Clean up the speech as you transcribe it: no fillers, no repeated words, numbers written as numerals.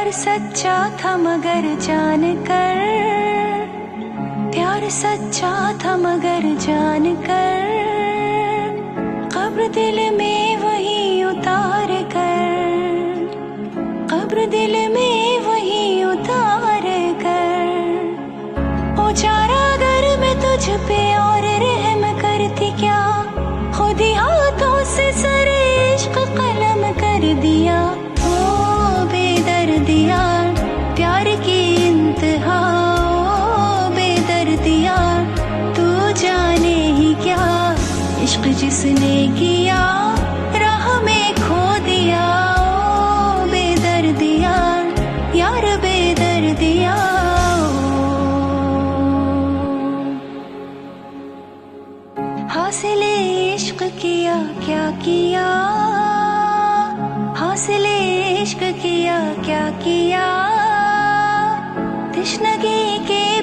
प्यार सच्चा था मगर जान कर, प्यार सच्चा था मगर जान कर, कब्र दिल में वही उतार कर, कब्र दिल में वही उतार कर। ओ चारा अगर मैं तुझ पे और रहम करती क्या, खुद ही हाथों से सरे इश्क कलम कर दिया। ओ बेदर्दिया प्यार की इंतहा, ओ बेदर्दिया तू जाने ही क्या, इश्क जिसने किया राह में खो दिया। ओ बेदर्दिया यार बेदर्दिया। हासिले इश्क किया क्या किया, हासिले इश्क किया क्या किया, तिश्नगी के